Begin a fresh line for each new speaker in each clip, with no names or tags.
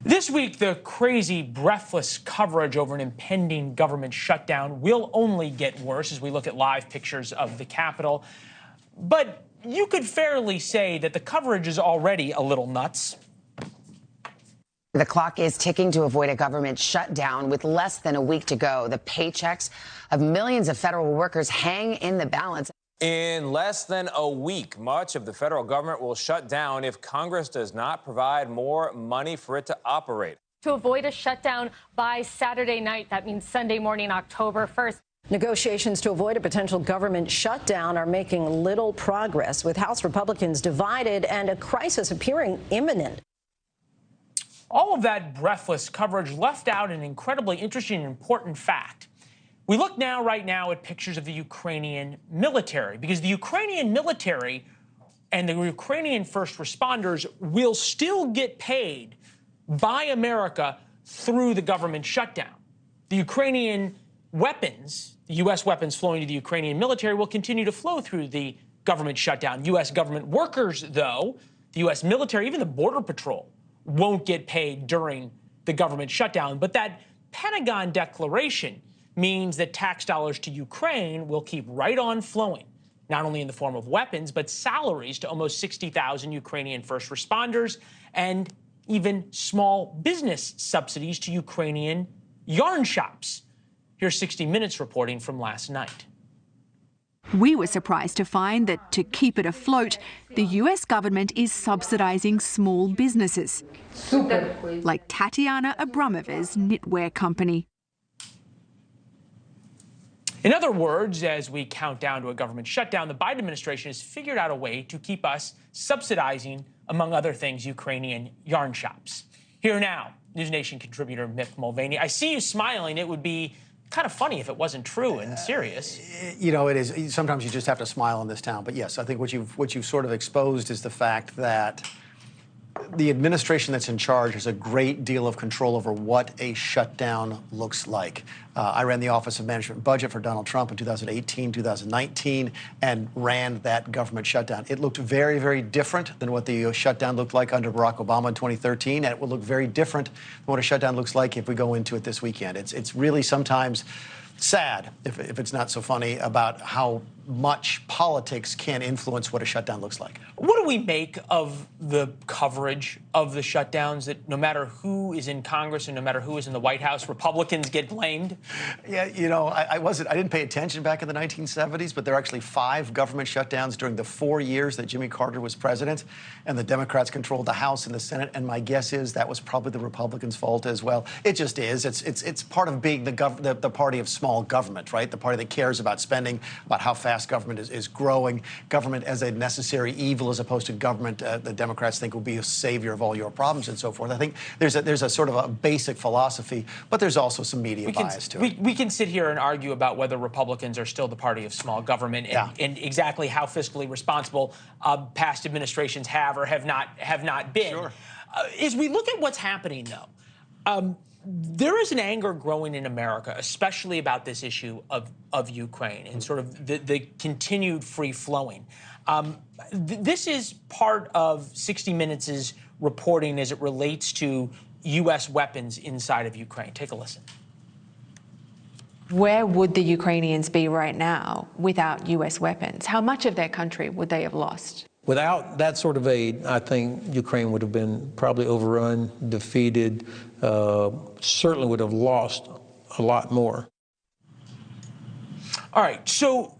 This week, the crazy, breathless coverage over an impending government shutdown will only get worse as we look at live pictures of the Capitol. But you could fairly say that the coverage is already a little nuts.
The clock is ticking to avoid a government shutdown with less than a week to go. The paychecks of millions of federal workers hang in the balance.
In less than a week, much of the federal government will shut down if Congress does not provide more money for it to operate.
To avoid a shutdown by Saturday night, that means Sunday morning, October 1st.
Negotiations to avoid a potential government shutdown are making little progress, with House Republicans divided and a crisis appearing imminent.
All of that breathless coverage left out an incredibly interesting and important fact. We look right now at pictures of the Ukrainian military, because the Ukrainian military and the Ukrainian first responders will still get paid by America through the government shutdown. The Ukrainian weapons, the U.S. weapons flowing to the Ukrainian military, will continue to flow through the government shutdown. U.S. government workers, though, the U.S. military, even the Border Patrol, won't get paid during the government shutdown. But that Pentagon declaration means that tax dollars to Ukraine will keep right on flowing, not only in the form of weapons, but salaries to almost 60,000 Ukrainian first responders and even small business subsidies to Ukrainian yarn shops. Here's 60 Minutes reporting from last night.
We were surprised to find that to keep it afloat, the US government is subsidizing small businesses, like Tatiana Abramova's knitwear company.
In other words, as we count down to a government shutdown, the Biden administration has figured out a way to keep us subsidizing, among other things, Ukrainian yarn shops. Here now, NewsNation contributor Mick Mulvaney. I see you smiling. It would be kind of funny if it wasn't true and serious.
You know, it is. Sometimes you just have to smile in this town. But yes, I think what you've sort of exposed is the fact that the administration that's in charge has a great deal of control over what a shutdown looks like. I ran the Office of Management and Budget for Donald Trump in 2018, 2019, and ran that government shutdown. It looked very, very different than what the shutdown looked like under Barack Obama in 2013, and it will look very different than what a shutdown looks like if we go into it this weekend. It's really sometimes sad, if it's not so funny, about how much politics can influence what a shutdown looks like.
What do we make of the coverage of the shutdowns, that no matter who is in Congress and no matter who is in the White House, Republicans get blamed?
Yeah, you know, I didn't pay attention back in the 1970s, but there are actually 5 government shutdowns during the 4 years that Jimmy Carter was president, and the Democrats controlled the House and the Senate, and my guess is that was probably the Republicans' fault as well. It just is. It's part of being the party of small government, right? The party that cares about spending, about how fast government is growing, government as a necessary evil as opposed to government the Democrats think will be a savior of all your problems and so forth. I think there's a sort of a basic philosophy, but there's also some media bias to it.
We can sit here and argue about whether Republicans are still the party of small government and exactly how fiscally responsible past administrations have or have not been.
Sure.
As we look at what's happening, though, there is an anger growing in America, especially about this issue of Ukraine and sort of the continued free flowing. This is part of 60 Minutes' reporting as it relates to U.S. weapons inside of Ukraine. Take a listen.
Where would the Ukrainians be right now without U.S. weapons? How much of their country would they have lost?
Without that sort of aid, I think Ukraine would have been probably overrun, defeated, certainly would have lost a lot more.
All right, so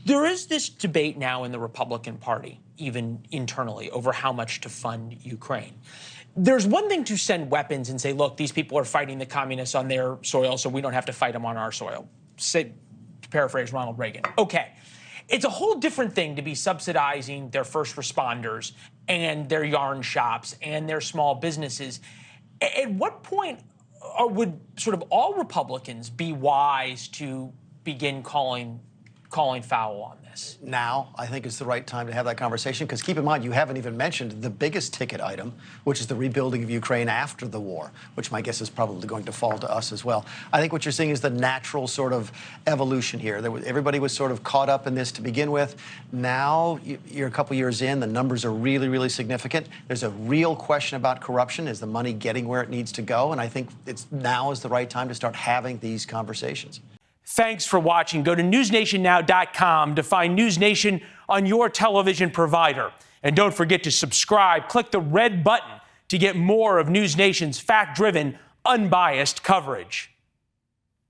there is this debate now in the Republican Party, even internally, over how much to fund Ukraine. There's one thing to send weapons and say, look, these people are fighting the communists on their soil, so we don't have to fight them on our soil. Say, to paraphrase Ronald Reagan. Okay. It's a whole different thing to be subsidizing their first responders and their yarn shops and their small businesses. At what point would sort of all Republicans be wise to begin calling calling foul on this?
Now, I think is the right time to have that conversation, because keep in mind, you haven't even mentioned the biggest ticket item, which is the rebuilding of Ukraine after the war, which my guess is probably going to fall to us as well. I think what you're seeing is the natural sort of evolution here. Everybody was sort of caught up in this to begin with. Now, you're a couple years in, the numbers are really, really significant. There's a real question about corruption. Is the money getting where it needs to go? And I think now is the right time to start having these conversations.
Thanks for watching. Go to newsnationnow.com to find NewsNation on your television provider. And don't forget to subscribe. Click the red button to get more of NewsNation's fact-driven, unbiased coverage.